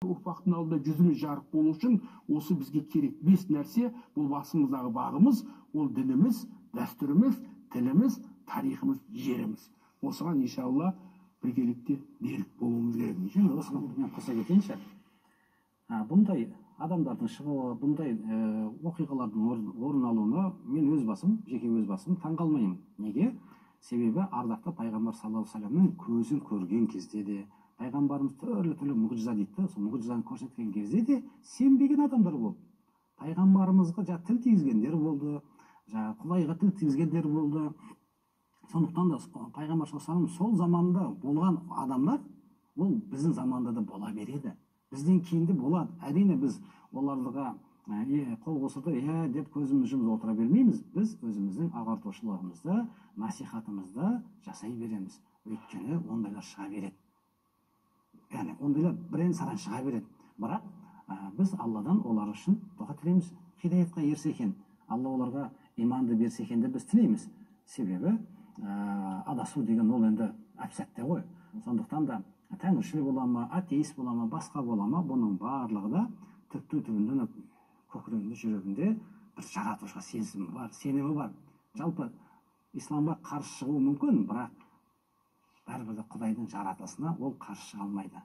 ұрпақтың алдында жүзіміз жарық болу үшін осы бізге керек 5 нәрсе. Бұл басымыздағы бағымыз, ол дініміз, дәстүріміз, тіліміз, тарихымыз, жеріміз. Осыған иншалла біргелікте берік болуымыз керек. Мен қоса кетейінші. Бұндай адамдардың шығуы, бұндай оқиғалардың орын алуына мен жеке өз басым таңғалмаймын. Неге? Себебі ардақты пайғамбар саллаллаху алейхи вассаламның көзін көрген кезде де, пайғамбарымыз түрлі мұғжиза дейді, сол мұғжизаны көрсеткен кезде де сенбеген адамдар болды. Пайғамбарымызға тіл тигізгендер болды, Құдайға тіл тигізгендер болды. Сондықтан да пайғамбар саллаллаху алейхи вассалам сол заманда болған адамдар, ол біздің заманда да бола береді. Бізден кейін де болады. Әрине біз оларға қол қусырып деп көзіміз жұмып отыра бермейміз. Біз өзіміздің ағартушылығымызды, насихатымызды жасай береміз. Өйткені ондайлар шыға береді. Яғни ондайлар бірен-саран шыға береді. Бірақ біз Алладан олар үшін дұға тілейміз. Хидаятқа ерсе екен, Алла оларға иманды берсе екен деп біз тілейміз. Себебі адасу деген ол енді әп-сәтте ғой. Сондықтан да тәңіршіл бола ма, атеист бола ма, басқа бола ма, бұның барлығы да түбінде көкірегінде, жүрегінде бір жаратушыға сезімі бар, сенімі бар. Жалпы исламға қарсы шығуы мүмкін, бірақ бәрібір де Құдайдың жаратылысына ол қарсы шыға алмайды.